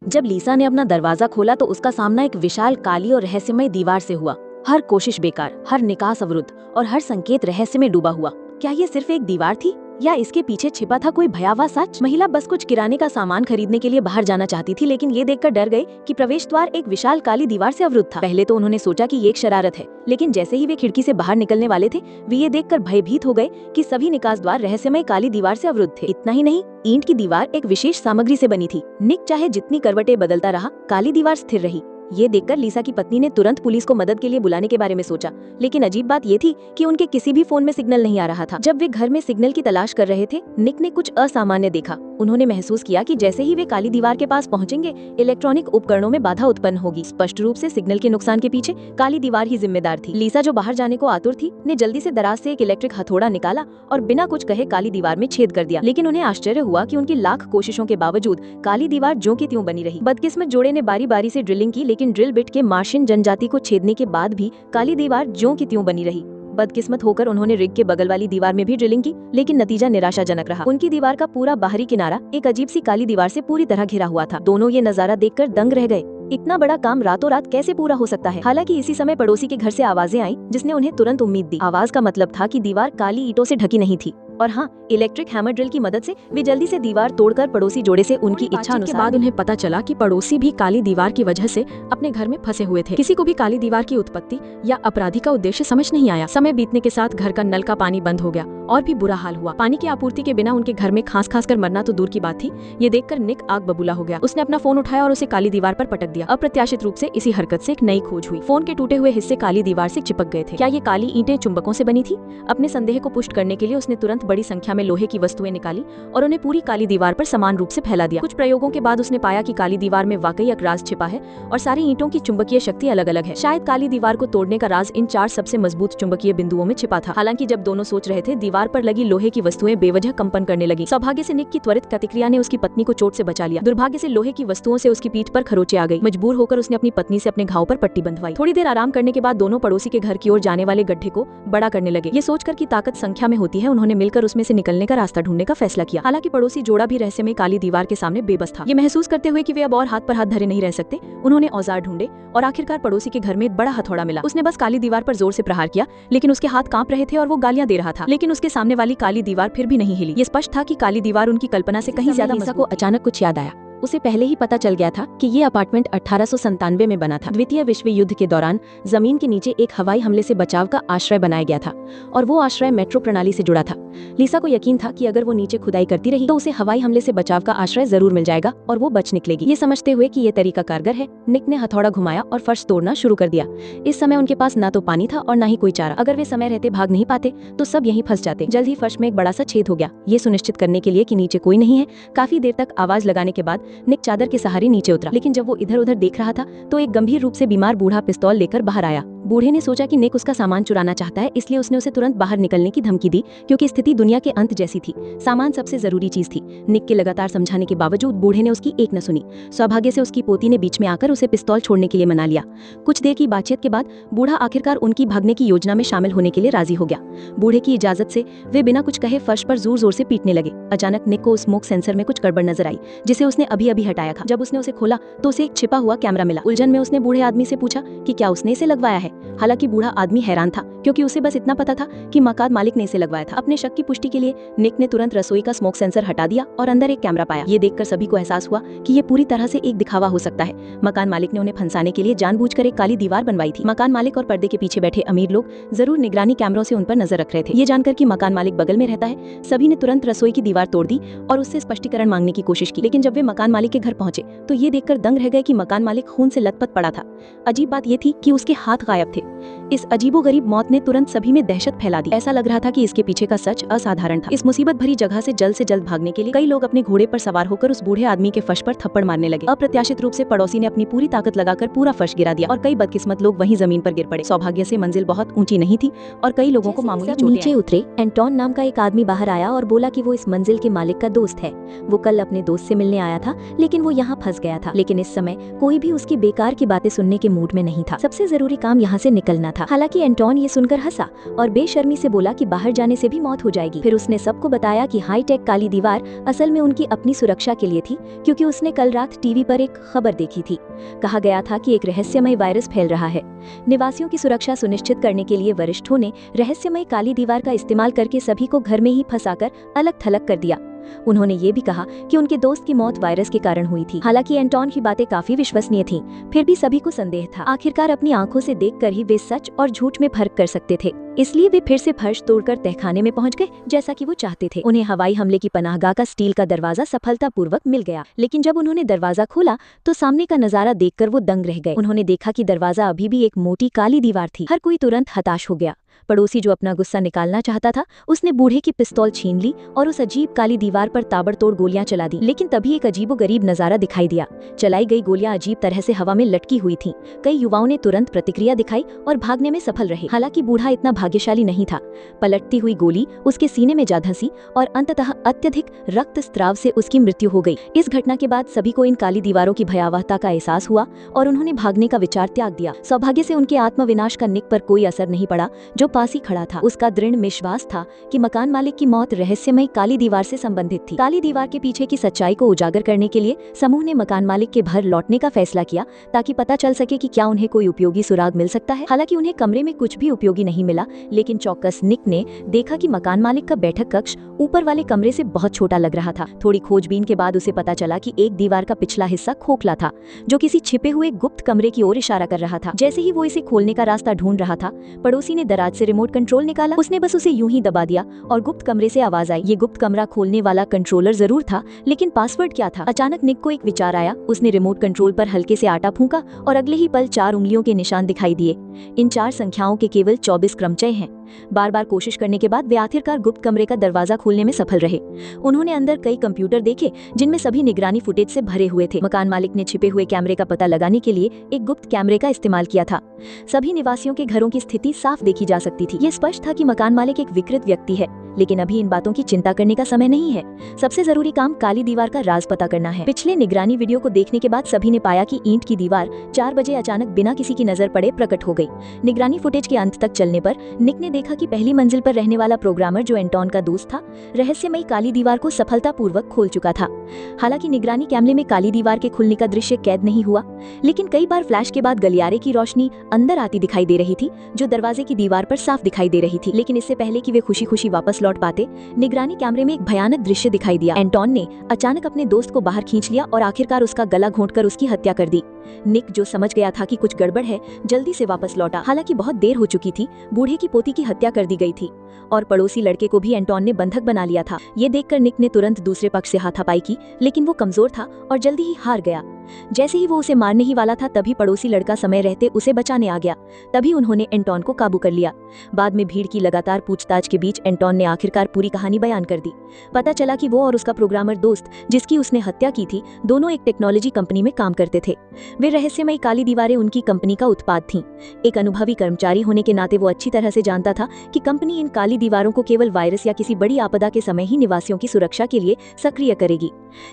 जब लीसा ने अपना दरवाजा खोला तो उसका सामना एक विशाल काली और रहस्यमय दीवार से हुआ। हर कोशिश बेकार, हर निकास अवरुद्ध और हर संकेत रहस्य में डूबा हुआ। क्या ये सिर्फ एक दीवार थी या इसके पीछे छिपा था कोई भयावह सच? महिला बस कुछ किराने का सामान खरीदने के लिए बाहर जाना चाहती थी, लेकिन ये देखकर डर गई कि प्रवेश द्वार एक विशाल काली दीवार से अवरुद्ध था। पहले तो उन्होंने सोचा कि ये एक शरारत है, लेकिन जैसे ही वे खिड़की से बाहर निकलने वाले थे, वे ये देखकर भयभीत हो गए कि सभी निकास द्वार रहस्यमय काली दीवार से अवरुद्ध थे। इतना ही नहीं, ईंट की दीवार एक विशेष सामग्री से बनी थी। निक चाहे जितनी करवटें बदलता रहा, काली दीवार स्थिर रही। ये देखकर लीसा की पत्नी ने तुरंत पुलिस को मदद के लिए बुलाने के बारे में सोचा, लेकिन अजीब बात ये थी कि उनके किसी भी फोन में सिग्नल नहीं आ रहा था। जब वे घर में सिग्नल की तलाश कर रहे थे, निक ने कुछ असामान्य देखा। उन्होंने महसूस किया कि जैसे ही वे काली दीवार के पास पहुंचेंगे, इलेक्ट्रॉनिक उपकरणों में बाधा उत्पन्न होगी। स्पष्ट रूप से सिग्नल के नुकसान के पीछे काली दीवार ही जिम्मेदार थी। लीसा, जो बाहर जाने को आतुर थी, ने जल्दी से दराज से एक इलेक्ट्रिक हथौड़ा निकाला और बिना कुछ कहे काली दीवार में छेद कर दिया। लेकिन उन्हें आश्चर्य हुआ कि उनकी लाख कोशिशों के बावजूद काली दीवार ज्यों की त्यों बनी रही। बदकिस्मत जोड़े ने बारी बारी से ड्रिलिंग की, लेकिन ड्रिल बिट के मार्शियन जनजाति को छेदने के बाद भी काली दीवार ज्यों की त्यों बनी रही। बदकिस्मत होकर उन्होंने रिग के बगल वाली दीवार में भी ड्रिलिंग की, लेकिन नतीजा निराशाजनक रहा। उनकी दीवार का पूरा बाहरी किनारा एक अजीब सी काली दीवार से पूरी तरह घिरा हुआ था। दोनों ये नजारा देखकर दंग रह गए। इतना बड़ा काम रातों रात कैसे पूरा हो सकता है? हालांकि इसी समय पड़ोसी के घर से आवाजें आईं, जिसने उन्हें तुरंत उम्मीद दी। आवाज का मतलब था कि दीवार काली ईंटों से ढकी नहीं थी, और हाँ, इलेक्ट्रिक हैमर ड्रिल की मदद से वे जल्दी से दीवार तोड़कर पड़ोसी जोड़े से उनकी इच्छा अनुसार। बाद उन्हें पता चला कि पड़ोसी भी काली दीवार की वजह से अपने घर में फंसे हुए थे। किसी को भी काली दीवार की उत्पत्ति या अपराधी का उद्देश्य समझ नहीं आया। समय बीतने के साथ घर का नल का पानी बंद हो गया और भी बुरा हाल हुआ। पानी की आपूर्ति के बिना उनके घर में खांस खांस कर मरना तो दूर की बात थी। ये देखकर निक आग बबूला हो गया। उसने अपना फोन उठाया और उसे काली दीवार पर पटक दिया। अप्रत्याशित रूप से इसी हरकत से एक नई खोज हुई। फोन के टूटे हुए हिस्से काली दीवार से चिपक गए थे। क्या ये काली ईंटें चुंबकों से बनी थी? अपने संदेह को पुष्ट करने के लिए उसने तुरंत बड़ी संख्या में लोहे की वस्तुएं निकाली और उन्हें पूरी काली दीवार पर समान रूप से फैला दिया। कुछ प्रयोगों के बाद उसने पाया कि काली दीवार में वाकई एक राज छिपा है और सारी ईंटों की चुंबकीय शक्ति अलग अलग है। शायद काली दीवार को तोड़ने का राज इन 4 सबसे मजबूत चुंबकीय बिंदुओं में छिपा था। हालांकि जब दोनों सोच रहे थे, दीवार पर लगी लोहे की वस्तुएं बेवजह कंपन करने लगी। सौभाग्य से निक की त्वरित प्रतिक्रिया ने उसकी पत्नी को चोट से बचा लिया। दुर्भाग्य से लोहे की वस्तुओं से उसकी पीठ पर खरोंचे आ गई। मजबूर होकर उसने अपनी पत्नी से अपने घाव पर पट्टी बंधवाई। थोड़ी देर आराम करने के बाद दोनों पड़ोसी के घर की ओर जाने वाले गड्ढे को बड़ा करने लगे। ये सोचकर कि ताकत संख्या में होती है, उन्होंने मिलकर उसमें से निकलने का रास्ता ढूंढने का फैसला किया। हालांकि पड़ोसी जोड़ा भी रहस्य में काली दीवार के सामने बेबस था। ये महसूस करते हुए कि वे अब और हाथ पर हाथ धरे नहीं रह सकते, उन्होंने औजार ढूंढे और आखिरकार पड़ोसी के घर में एक बड़ा हथौड़ा मिला। उसने बस काली दीवार पर जोर से प्रहार किया, लेकिन उसके हाथ कांप रहे थे और वो गालियां दे रहा था। लेकिन उसके सामने वाली काली दीवार फिर भी नहीं हिली। ये स्पष्ट था कि काली दीवार उनकी कल्पना से कहीं ज्यादा। लीसा को अचानक कुछ याद आया। उसे पहले ही पता चल गया था कि ये अपार्टमेंट 1897 में बना था। द्वितीय विश्व युद्ध के दौरान जमीन के नीचे एक हवाई हमले से बचाव का आश्रय बनाया गया था और वो आश्रय मेट्रो प्रणाली से जुड़ा था। लीसा को यकीन था कि अगर वो नीचे खुदाई करती रही तो उसे हवाई हमले से बचाव का आश्रय जरूर मिल जाएगा और वो बच निकलेगी। ये समझते हुए कि ये तरीका कारगर है, निक ने हथौड़ा घुमाया और फर्श तोड़ना शुरू कर दिया। इस समय उनके पास ना तो पानी था और ना ही कोई चारा। अगर वे समय रहते भाग नहीं पाते तो सब यहीं फंस जाते। जल्द ही फर्श में एक बड़ा सा छेद हो गया। ये सुनिश्चित करने के लिए कि नीचे कोई नहीं है, काफी देर तक आवाज लगाने के बाद निक चादर के सहारे नीचे उतरा। लेकिन जब वो इधर उधर देख रहा था तो एक गंभीर रूप से बीमार बूढ़ा पिस्तौल लेकर बाहर आया। बूढ़े ने सोचा कि निक उसका सामान चुराना चाहता है, इसलिए उसने उसे तुरंत बाहर निकलने की धमकी दी, क्योंकि स्थिति दुनिया के अंत जैसी थी। सामान सबसे जरूरी चीज थी। निक के लगातार समझाने के बावजूद बूढ़े ने उसकी एक न सुनी। सौभाग्य से उसकी पोती ने बीच में आकर उसे पिस्तौल छोड़ने के लिए मना लिया। कुछ देर की बातचीत के बाद बूढ़ा आखिरकार उनकी भागने की योजना में शामिल होने के लिए राजी हो गया। बूढ़े की इजाजत से वे बिना कुछ कहे फर्श पर जोर जोर से पीटने लगे। अचानक निक को स्मोक सेंसर में कुछ गड़बड़ नजर आई, जिसे उसने अभी अभी हटाया था। जब उसने उसे खोला तो उसे एक छिपा हुआ कैमरा मिला। उलझन में उसने बूढ़े आदमी से पूछा कि क्या उसने इसे लगवाया है। हालांकि बूढ़ा आदमी हैरान था, क्योंकि उसे बस इतना पता था कि मकान मालिक ने इसे लगवाया था। अपने शक की पुष्टि के लिए निक ने तुरंत रसोई का स्मोक सेंसर हटा दिया और अंदर एक कैमरा पाया। ये देखकर सभी को एहसास हुआ कि ये पूरी तरह से एक दिखावा हो सकता है। मकान मालिक ने उन्हें फंसाने के लिए जानबूझकर एक काली दीवार बनवाई थी। मकान मालिक और पर्दे के पीछे बैठे अमीर लोग जरूर निगरानी कैमरों से उन पर नजर रख रहे थे। ये जानकर कि मकान मालिक बगल में रहता है, सभी ने तुरंत रसोई की दीवार तोड़ दी और उससे स्पष्टीकरण मांगने की कोशिश की। लेकिन जब वे मकान मालिक के घर पहुंचे तो ये देखकर दंग रह गए कि मकान मालिक खून से लथपथ पड़ा था। अजीब बात ये थी कि उसके हाथ गायब थे। इस अजीबोगरीब मौत ने तुरंत सभी में दहशत फैला दी। ऐसा लग रहा था कि इसके पीछे का सच असाधारण था। इस मुसीबत भरी जगह से जल्द भागने के लिए कई लोग अपने घोड़े पर सवार होकर उस बूढ़े आदमी के फर्श पर थप्पड़ मारने लगे। अप्रत्याशित रूप से पड़ोसी ने अपनी पूरी ताकत लगाकर पूरा फर्श गिरा दिया और कई बदकिस्मत लोग वहीं जमीन पर गिर पड़े। सौभाग्य से मंजिल बहुत ऊंची नहीं थी और कई लोगों को मामूली चोटें नीचे उतरे। एंटोन नाम का एक आदमी बाहर आया और बोला कि वो इस मंजिल के मालिक का दोस्त है। वो कल अपने दोस्त से मिलने आया था, लेकिन वो यहाँ फंस गया था। लेकिन इस समय कोई भी उसकी बेकार की बातें सुनने के मूड में नहीं था। सबसे जरूरी काम यहाँ से निकलना था। था। हालांकि एंटोन ये सुनकर हंसा और बेशर्मी से बोला कि बाहर जाने से भी मौत हो जाएगी। फिर उसने सबको बताया कि हाईटेक काली दीवार असल में उनकी अपनी सुरक्षा के लिए थी, क्योंकि उसने कल रात टीवी पर एक खबर देखी थी। कहा गया था कि एक रहस्यमय वायरस फैल रहा है। निवासियों की सुरक्षा सुनिश्चित करने के लिए वरिष्ठों ने रहस्यमय काली दीवार का इस्तेमाल करके सभी को घर में ही फंसाकर अलग थलग कर दिया। उन्होंने ये भी कहा कि उनके दोस्त की मौत वायरस के कारण हुई थी। हालांकि एंटोन की बातें काफी विश्वसनीय थीं, फिर भी सभी को संदेह था। आखिरकार अपनी आंखों से देखकर ही वे सच और झूठ में फर्क कर सकते थे, इसलिए वे फिर से फर्श तोड़कर तहखाने में पहुंच गए, जैसा कि वो चाहते थे। उन्हें हवाई हमले की पनाहगाह का स्टील का दरवाजा सफलतापूर्वक मिल गया, लेकिन जब उन्होंने दरवाजा खोला तो सामने का नजारा देखकर वो दंग रह गए। उन्होंने देखा कि दरवाजा अभी भी एक मोटी काली दीवार थी। हर कोई तुरंत हताश हो गया। पड़ोसी जो अपना गुस्सा निकालना चाहता था, उसने बूढ़े की पिस्तौल छीन ली और उस अजीब काली दीवार पर ताबड़तोड़ गोलियां चला दी। लेकिन तभी एक अजीबोगरीब नजारा दिखाई दिया। चलाई गई गोलियां अजीब तरह से हवा में लटकी हुई थीं। कई युवाओं ने तुरंत प्रतिक्रिया दिखाई और भागने में सफल रहे। हालांकि बूढ़ा इतना भाग्यशाली नहीं था। पलटती हुई गोली उसके सीने में जा धंसी और अंततः अत्यधिक रक्तस्राव से उसकी मृत्यु हो गई। इस घटना के बाद सभी को इन काली दीवारों की भयावहता का एहसास हुआ और उन्होंने भागने का विचार त्याग दिया। सौभाग्य से उनके आत्मविनाश का निक पर कोई असर नहीं पड़ा, जो पास ही खड़ा था। उसका दृढ़ विश्वास था कि मकान मालिक की मौत रहस्यमय काली दीवार से संबंधित थी। काली दीवार के पीछे की सच्चाई को उजागर करने के लिए समूह ने मकान मालिक के घर लौटने का फैसला किया, ताकि पता चल सके कि क्या उन्हें कोई उपयोगी सुराग मिल सकता है। हालांकि उन्हें कमरे में कुछ भी उपयोगी नहीं मिला, लेकिन चौकस निक ने देखा कि मकान मालिक का बैठक कक्ष ऊपर वाले कमरे से बहुत छोटा लग रहा था। थोड़ी खोजबीन के बाद उसे पता चला कि एक दीवार का पिछला हिस्सा खोखला था, जो किसी छिपे हुए गुप्त कमरे की ओर इशारा कर रहा था। जैसे ही वो इसे खोलने का रास्ता ढूंढ रहा था, पड़ोसी ने दराज से रिमोट कंट्रोल निकाला। उसने बस उसे यूं ही दबा दिया और गुप्त कमरे से आवाज आई। ये गुप्त कमरा खोलने वाला कंट्रोलर जरूर था, लेकिन पासवर्ड क्या था? अचानक निक को एक विचार आया। उसने रिमोट कंट्रोल पर हल्के से आटा फूंका और अगले ही पल 4 उंगलियों के निशान दिखाई दिए। इन 4 संख्याओं के केवल 24 क्रमचय हैं। बार बार कोशिश करने के बाद वे आखिरकार गुप्त कमरे का दरवाजा खोलने में सफल रहे। उन्होंने अंदर कई कंप्यूटर देखे, जिनमें सभी निगरानी फुटेज से भरे हुए थे। मकान मालिक ने छिपे हुए कैमरे का पता लगाने के लिए एक गुप्त कैमरे का इस्तेमाल किया था। सभी निवासियों के घरों की स्थिति साफ देखी जा सकती थी। ये स्पष्ट था कि मकान मालिक एक विकृत व्यक्ति है, लेकिन अभी इन बातों की चिंता करने का समय नहीं है। सबसे जरूरी काम काली दीवार का राज पता करना है। पिछले निगरानी वीडियो को देखने के बाद सभी ने पाया कि ईंट की दीवार 4 बजे अचानक बिना किसी की नजर पड़े प्रकट हो गई। निगरानी फुटेज के अंत तक चलने पर निक ने देखा कि पहली मंजिल पर रहने वाला प्रोग्रामर, जो एंटोन का दोस्त था, रहस्यमयी काली दीवार को सफलतापूर्वक खोल चुका था। हालांकि निगरानी कैमरे में काली दीवार के खुलने का दृश्य कैद नहीं हुआ, लेकिन कई बार फ्लैश के बाद गलियारे की रोशनी अंदर आती दिखाई दे रही थी, जो दरवाजे की दीवार पर साफ दिखाई दे रही थी। लेकिन इससे पहले कि वे खुशी खुशी वापस लौट पाते, निगरानी कैमरे में एक भयानक दृश्य दिखाई दिया। एंटोन ने अचानक अपने दोस्त को बाहर खींच लिया और आखिरकार उसका गला घोंटकर उसकी हत्या कर दी। निक, जो समझ गया था कि कुछ गड़बड़ है, जल्दी से वापस लौटा। हालांकि बहुत देर हो चुकी थी। बूढ़े की पोती की हत्या कर दी गई थी और पड़ोसी लड़के को भी एंटोन ने बंधक बना लिया था। ये देखकर निक ने तुरंत दूसरे पक्ष से हाथापाई की, लेकिन वो कमजोर था और जल्दी ही हार गया। जैसे ही वो उसे मारने ही वाला था, तभी पड़ोसी लड़का समय रहते उसे बचाने आ गया। तभी उन्होंने एंटोन को काबू कर लिया। बाद में भीड़ की लगातार पूछताछ के बीच एंटोन ने आखिरकार पूरी कहानी बयान कर दी। पता चला कि वो और उसका प्रोग्रामर दोस्त, जिसकी उसने हत्या की थी, दोनों एक टेक्नोलॉजी कंपनी में काम करते थे। वे रहस्यमयी काली दीवारें उनकी कंपनी का उत्पाद थीं। एक अनुभवी कर्मचारी होने के नाते वो अच्छी तरह से जानता था कि कंपनी इन काली दीवारों को केवल वायरस या किसी बड़ी आपदा के समय ही निवासियों की सुरक्षा के लिए सक्रिय करेगी।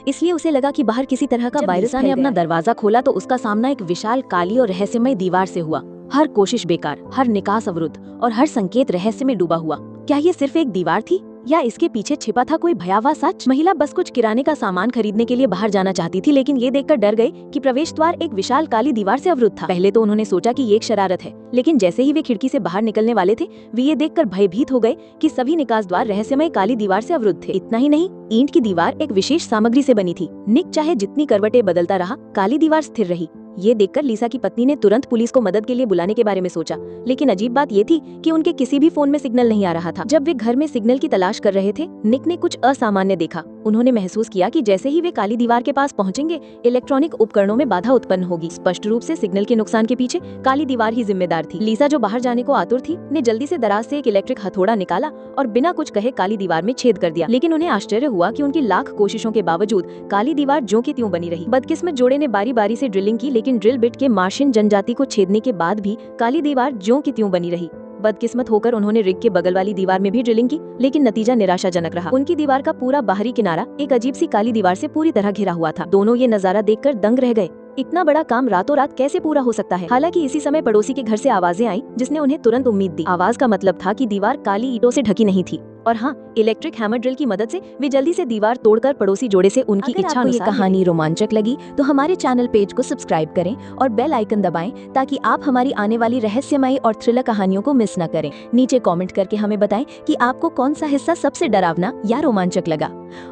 इसलिए उसे लगा कि बाहर किसी तरह का वायरस ने अपना दरवाजा खोला तो उसका सामना एक विशाल काली और रहस्यमय दीवार से हुआ। हर कोशिश बेकार, हर निकास अवरुद्ध और हर संकेत रहस्य में डूबा हुआ। क्या ये सिर्फ एक दीवार थी या इसके पीछे छिपा था कोई भयावह सच? महिला बस कुछ किराने का सामान खरीदने के लिए बाहर जाना चाहती थी, लेकिन ये देखकर डर गई कि प्रवेश द्वार एक विशाल काली दीवार से अवरुद्ध था। पहले तो उन्होंने सोचा कि ये एक शरारत है, लेकिन जैसे ही वे खिड़की से बाहर निकलने वाले थे, वे ये देखकर भयभीत हो गए कि सभी निकास द्वार रहस्यमय काली दीवार से अवरुद्ध थे। इतना ही नहीं, ईंट की दीवार एक विशेष सामग्री से बनी थी। निक चाहे जितनी करवटें बदलता रहा, काली दीवार स्थिर रही। ये देखकर लीसा की पत्नी ने तुरंत पुलिस को मदद के लिए बुलाने के बारे में सोचा, लेकिन अजीब बात ये थी कि उनके किसी भी फोन में सिग्नल नहीं आ रहा था। जब वे घर में सिग्नल की तलाश कर रहे थे, निक ने कुछ असामान्य देखा। उन्होंने महसूस किया कि जैसे ही वे काली दीवार के पास पहुंचेंगे, इलेक्ट्रॉनिक उपकरणों में बाधा उत्पन्न होगी। स्पष्ट रूप से सिग्नल के नुकसान के पीछे काली दीवार ही जिम्मेदार थी। लीसा, जो बाहर जाने को आतुर थी, ने जल्दी से दराज से एक इलेक्ट्रिक हथौड़ा निकाला और बिना कुछ कहे काली दीवार में छेद कर दिया। लेकिन उन्हें आश्चर्य हुआ कि उनकी लाख कोशिशों के बावजूद काली दीवार ज्यों की त्यों बनी रही। बदकिस्मत जोड़े ने बारी बारी से ड्रिलिंग की, लेकिन ड्रिल बिट के मार्शियन जनजाति को छेदने के बाद भी काली दीवार ज्यों की त्यों बनी रही। बदकिस्मत होकर उन्होंने रिग के बगल वाली दीवार में भी ड्रिलिंग की, लेकिन नतीजा निराशाजनक रहा। उनकी दीवार का पूरा बाहरी किनारा एक अजीब सी काली दीवार से पूरी तरह घिरा हुआ था। दोनों ये नजारा देखकर दंग रह गए। इतना बड़ा काम रातों रात कैसे पूरा हो सकता है। हालांकि इसी समय पड़ोसी के घर से आवाजें आई जिसने उन्हें तुरंत उम्मीद दी। आवाज का मतलब था कि दीवार काली ईंटों से ढकी नहीं थी और हाँ, इलेक्ट्रिक हैमर ड्रिल की मदद से वे जल्दी से दीवार तोड़कर पड़ोसी जोड़े से उनकी इच्छा अनुसार। ये कहानी रोमांचक लगी तो हमारे चैनल पेज को सब्सक्राइब करें और बेल आइकन दबाएं ताकि आप हमारी आने वाली रहस्यमयी और थ्रिलर कहानियों को मिस न करें। नीचे कमेंट करके हमें बताएं कि आपको कौन सा हिस्सा सबसे डरावना या रोमांचक लगा।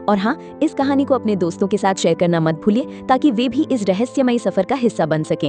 और हाँ, इस कहानी को अपने दोस्तों के साथ शेयर करना मत भूलिए ताकि वे भी इस रहस्यमयी सफर का हिस्सा बन सकें।